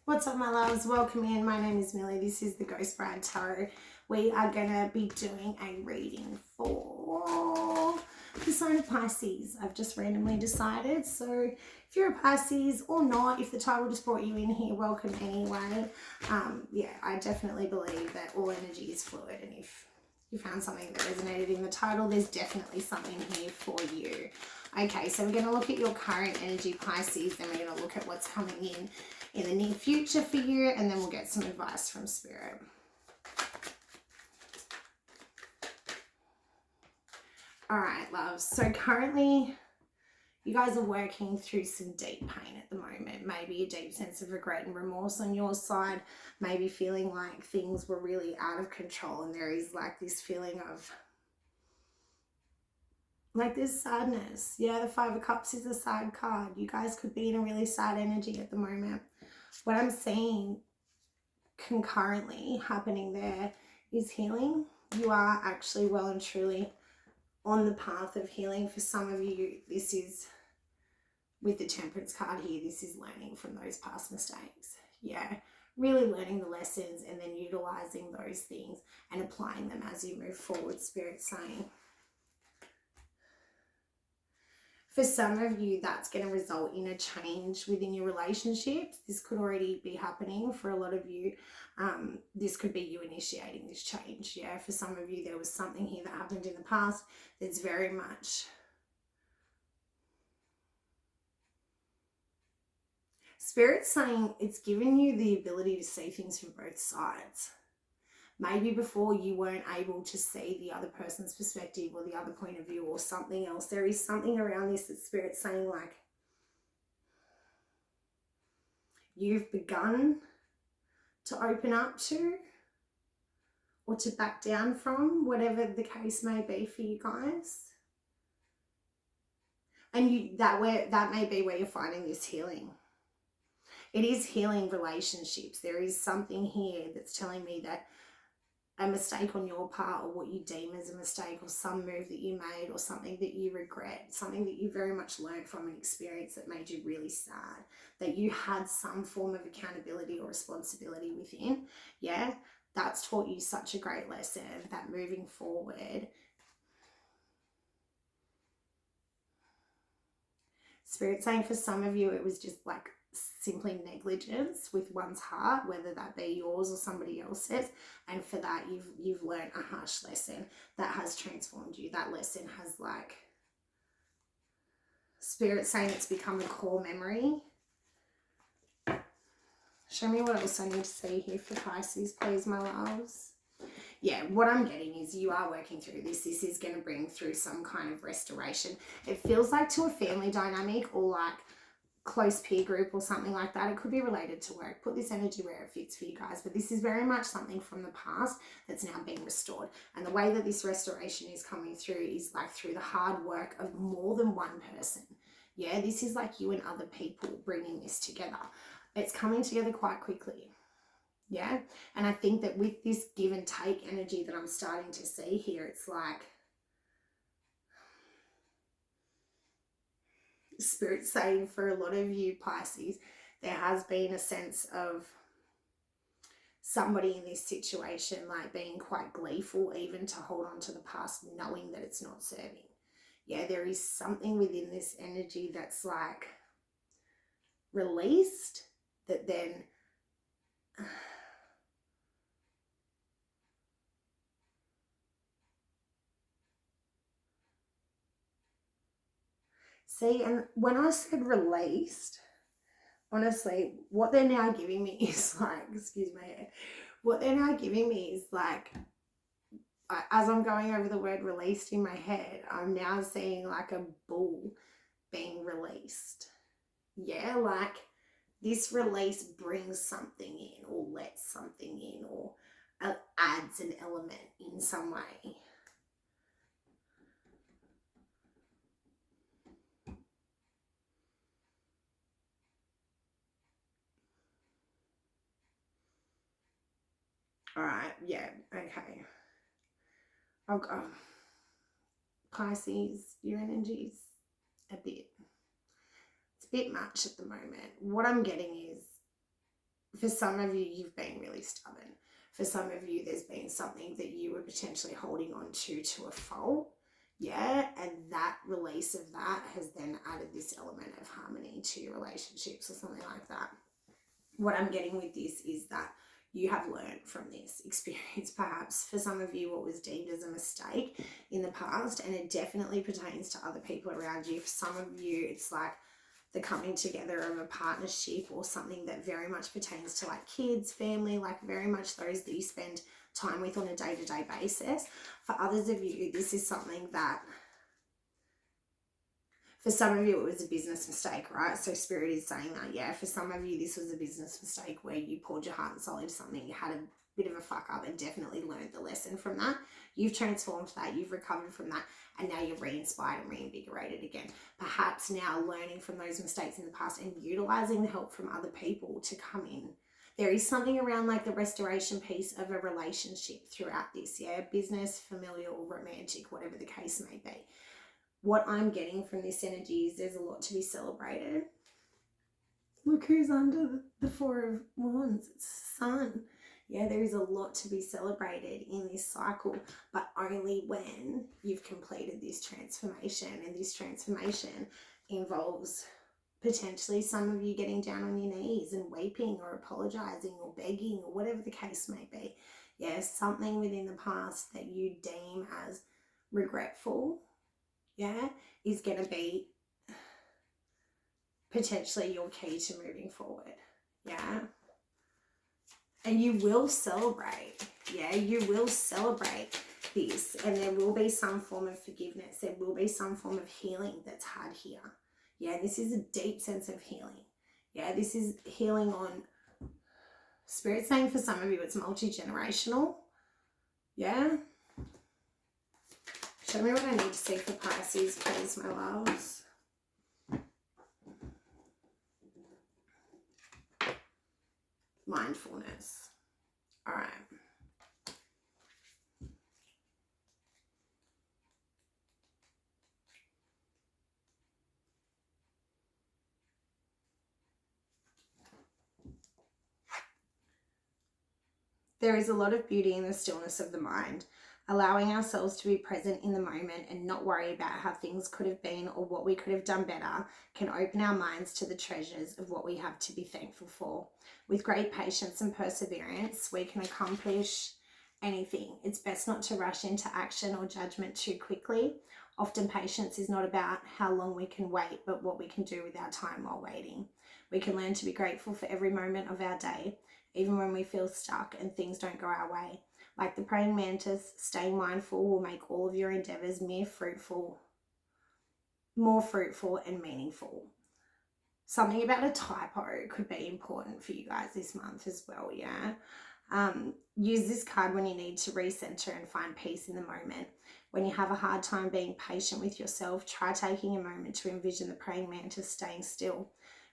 What's up, my loves? Welcome in. My name is Millie. This is the Ghost Bride Tarot. We are going to be doing a reading for the sign of Pisces. I've just randomly decided. So if you're a Pisces or not, if the title just brought you in here, welcome anyway. Yeah, I definitely believe that all energy is fluid, and if you found something that resonated in the title, there's definitely something here for you. Okay, so we're going to look at your current energy, Pisces, then we're going to look at what's coming in the near future for you, and then we'll get some advice from Spirit. All right, loves. So currently, you guys are working through some deep pain at the moment. Maybe a deep sense of regret and remorse on your side. Maybe feeling like things were really out of control, and there is like this feeling of like there's sadness. Yeah, the Five of Cups is a sad card. You guys could be in a really sad energy at the moment. What I'm seeing concurrently happening there is healing. You are actually well and truly on the path of healing. For some of you, this is with the Temperance card here, this is learning from those past mistakes. Yeah, really learning the lessons and then utilizing those things and applying them as you move forward, Spirit's saying. For some of you, that's going to result in a change within your relationships. This could already be happening for a lot of you. This could be you initiating this change. Yeah, for some of you, there was something here that happened in the past that's very much Spirit's saying it's given you the ability to see things from both sides. Maybe before you weren't able to see the other person's perspective or the other point of view or something else. There is something around this that Spirit's saying like you've begun to open up to or to back down from, whatever the case may be for you guys. And that may be where you're finding this healing. It is healing relationships. There is something here that's telling me that a mistake on your part, or what you deem as a mistake, or some move that you made, or something that you regret, something that you very much learned from an experience that made you really sad, that you had some form of accountability or responsibility within. Yeah, that's taught you such a great lesson that moving forward, Spirit saying for some of you, it was just like simply negligence with one's heart, whether that be yours or somebody else's, and for that you've learned a harsh lesson that has transformed you. That lesson has like Spirit saying it's become a core memory. Show me what else I need to see here for Pisces, please, my loves. Yeah, what I'm getting is you are working through this. This is going to bring through some kind of restoration. It feels like to a family dynamic or like close peer group or something like that. It could be related to work. Put this energy where it fits for you guys, but this is very much something from the past that's now being restored. And the way that this restoration is coming through is like through the hard work of more than one person. Yeah, this is like you and other people bringing this together. It's coming together quite quickly. Yeah, and I think that with this give and take energy that I'm starting to see here, it's like Spirit saying for a lot of you Pisces, there has been a sense of somebody in this situation like being quite gleeful even to hold on to the past, knowing that it's not serving. Yeah, there is something within this energy that's like released that then see, and when I said released, honestly, what they're now giving me is like, excuse my hair, what they're now giving me is like, as I'm going over the word released in my head, I'm now seeing like a bull being released. Yeah, like this release brings something in or lets something in or adds an element in some way. All right, yeah, okay. I'll go. Pisces, your energy's it's a bit much at the moment. What I'm getting is For some of you, you've been really stubborn. For some of you, there's been something that you were potentially holding on to a fault. Yeah, and that release of that has then added this element of harmony to your relationships or something like that. What I'm getting with this is that you have learned from this experience, perhaps for some of you what was deemed as a mistake in the past, and it definitely pertains to other people around you. For some of you, it's like the coming together of a partnership or something that very much pertains to like kids, family, like very much those that you spend time with on a day-to-day basis. For others of you, this is something that, for some of you, it was a business mistake, right? So Spirit is saying that, yeah, for some of you, this was a business mistake where you poured your heart and soul into something, you had a bit of a fuck up and definitely learned the lesson from that. You've transformed that, you've recovered from that, and now you're re-inspired and reinvigorated again. Perhaps now learning from those mistakes in the past and utilizing the help from other people to come in. There is something around like the restoration piece of a relationship throughout this, yeah, business, familial, romantic, whatever the case may be. What I'm getting from this energy is there's a lot to be celebrated. Look who's under the Four of Wands. It's the Sun. Yeah, there is a lot to be celebrated in this cycle, but only when you've completed this transformation. And this transformation involves potentially some of you getting down on your knees and weeping or apologizing or begging or whatever the case may be. Yeah, something within the past that you deem as regretful, yeah, is going to be potentially your key to moving forward. Yeah. And you will celebrate. Yeah, you will celebrate this. And there will be some form of forgiveness. There will be some form of healing that's had here. Yeah, this is a deep sense of healing. Yeah, this is healing on, Spirit saying for some of you it's multi-generational. Yeah. Show me what I need to see for Pisces, please, my loves. Mindfulness. All right. There is a lot of beauty in the stillness of the mind. Allowing ourselves to be present in the moment and not worry about how things could have been or what we could have done better can open our minds to the treasures of what we have to be thankful for. With great patience and perseverance, we can accomplish anything. It's best not to rush into action or judgment too quickly. Often patience is not about how long we can wait, but what we can do with our time while waiting. We can learn to be grateful for every moment of our day, even when we feel stuck and things don't go our way. Like the praying mantis, staying mindful will make all of your endeavors more fruitful and meaningful. Something about a typo could be important for you guys this month as well, yeah? Use this card when you need to recenter and find peace in the moment. When you have a hard time being patient with yourself, try taking a moment to envision the praying mantis staying still.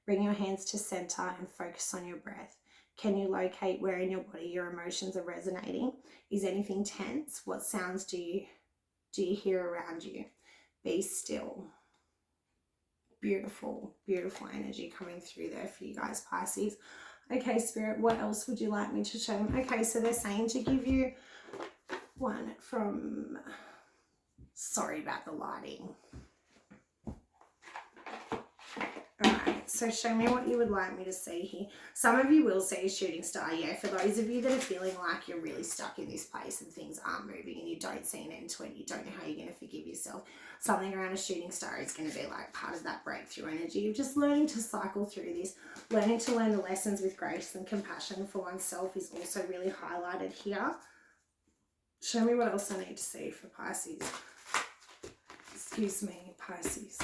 Bring your hands to center and focus on your breath. Can you locate where in your body your emotions are resonating? Is anything tense? What sounds do you hear around you? Be still. Beautiful, beautiful energy coming through there for you guys, Pisces. Okay, Spirit, what else would you like me to show them? Okay, so they're saying to give you one from, sorry about the lighting. Alright, so show me what you would like me to see here. Some of you will see a shooting star, yeah. For those of you that are feeling like you're really stuck in this place and things aren't moving and you don't see an end to it, you don't know how you're going to forgive yourself, something around a shooting star is going to be like part of that breakthrough energy of just learning to cycle through this. Learning to learn the lessons with grace and compassion for oneself is also really highlighted here. Show me what else I need to see for Pisces. Excuse me, Pisces.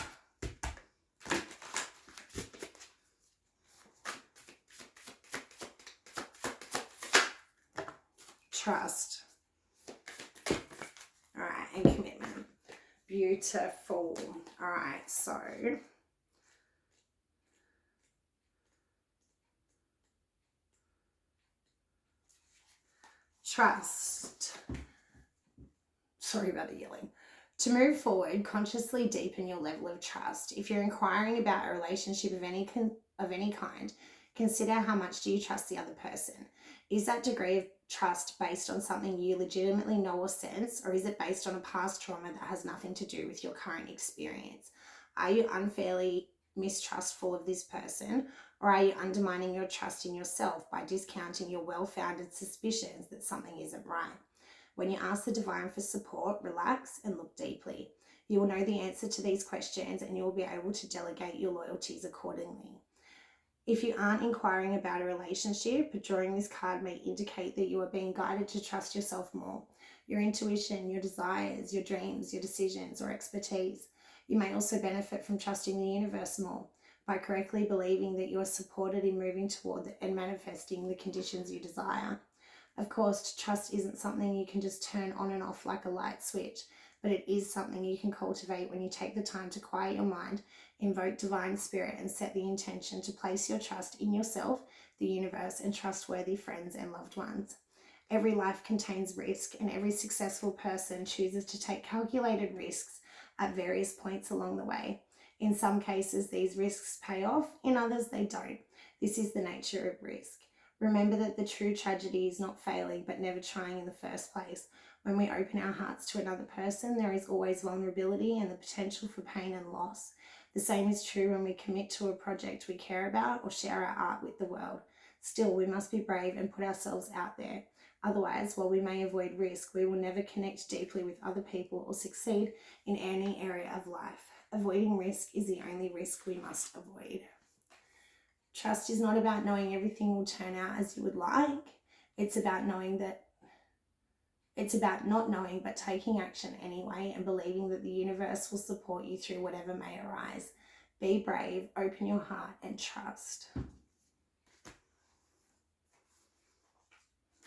Trust. All right, and commitment. Beautiful. All right, so trust. Sorry about the yelling. To move forward, consciously deepen your level of trust. If you're inquiring about a relationship of any kind, Consider how much do you trust the other person. Is that degree of trust based on something you legitimately know or sense, or is it based on a past trauma that has nothing to do with your current experience? Are you unfairly mistrustful of this person, or are you undermining your trust in yourself by discounting your well-founded suspicions that something isn't right? When you ask the divine for support, relax and look deeply. You will know the answer to these questions and you will be able to delegate your loyalties accordingly. If you aren't inquiring about a relationship, drawing this card may indicate that you are being guided to trust yourself more. Your intuition, your desires, your dreams, your decisions, or expertise. You may also benefit from trusting the universe more by correctly believing that you are supported in moving toward and manifesting the conditions you desire. Of course, trust isn't something you can just turn on and off like a light switch, but it is something you can cultivate when you take the time to quiet your mind, invoke divine spirit, and set the intention to place your trust in yourself, the universe, and trustworthy friends and loved ones. Every life contains risk, and every successful person chooses to take calculated risks at various points along the way. In some cases, these risks pay off, in others they don't. This is the nature of risk. Remember that the true tragedy is not failing, but never trying in the first place. When we open our hearts to another person, there is always vulnerability and the potential for pain and loss. The same is true when we commit to a project we care about or share our art with the world. Still, we must be brave and put ourselves out there. Otherwise, while we may avoid risk, we will never connect deeply with other people or succeed in any area of life. Avoiding risk is the only risk we must avoid. Trust is not about knowing everything will turn out as you would like. It's about not knowing but taking action anyway and believing that the universe will support you through whatever may arise. Be brave, open your heart, and trust.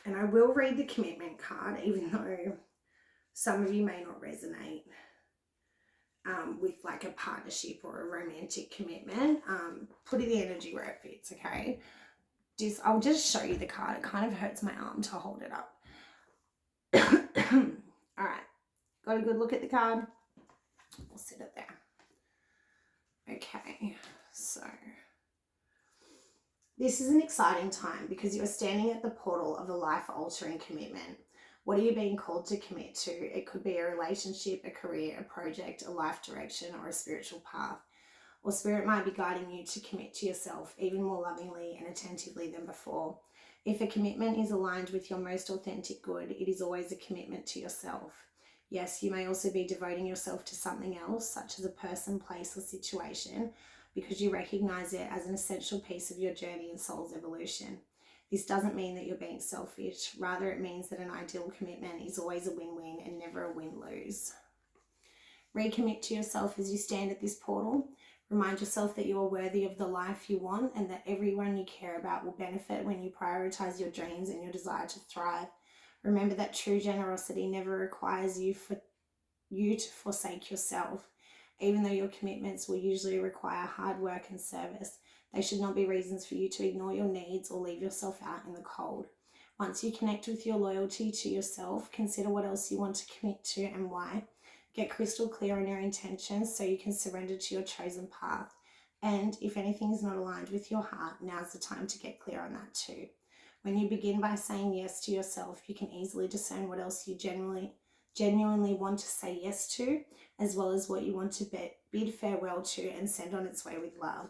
And I will read the commitment card, even though some of you may not resonate with like a partnership or a romantic commitment. Put the energy where it fits, okay? I'll just show you the card. It kind of hurts my arm to hold it up. All right, got a good look at the card. We'll sit it there. Okay, so this is an exciting time because you're standing at the portal of a life-altering commitment. What are you being called to commit to? It could be a relationship, a career, a project, a life direction, or a spiritual path. Or spirit might be guiding you to commit to yourself even more lovingly and attentively than before. If a commitment is aligned with your most authentic good, it is always a commitment to yourself. Yes, you may also be devoting yourself to something else, such as a person, place, or situation, because you recognize it as an essential piece of your journey and soul's evolution. This doesn't mean that you're being selfish. Rather, it means that an ideal commitment is always a win-win and never a win-lose. Recommit to yourself as you stand at this portal. Remind yourself that you are worthy of the life you want and that everyone you care about will benefit when you prioritize your dreams and your desire to thrive. Remember that true generosity never requires you to forsake yourself. Even though your commitments will usually require hard work and service, they should not be reasons for you to ignore your needs or leave yourself out in the cold. Once you connect with your loyalty to yourself, consider what else you want to commit to and why. Get crystal clear on your intentions so you can surrender to your chosen path. And if anything is not aligned with your heart, now's the time to get clear on that too. When you begin by saying yes to yourself, you can easily discern what else you genuinely want to say yes to, as well as what you want to bid farewell to and send on its way with love.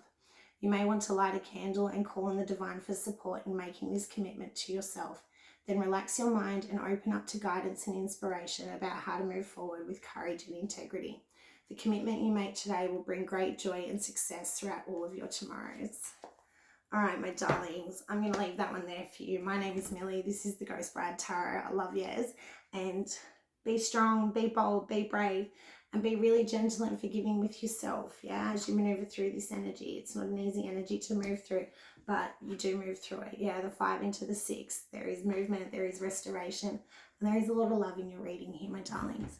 You may want to light a candle and call on the divine for support in making this commitment to yourself. Then relax your mind and open up to guidance and inspiration about how to move forward with courage and integrity. The commitment you make today will bring great joy and success throughout all of your tomorrows. All right, my darlings, I'm going to leave that one there for you. My name is Millie. This is the Ghost Bride Tarot. I love yous. And be strong, be bold, be brave, and be really gentle and forgiving with yourself, yeah, as you maneuver through this energy. It's not an easy energy to move through, but you do move through it. Yeah, the 5 into the 6. There is movement, there is restoration, and there is a lot of love in your reading here, my darlings.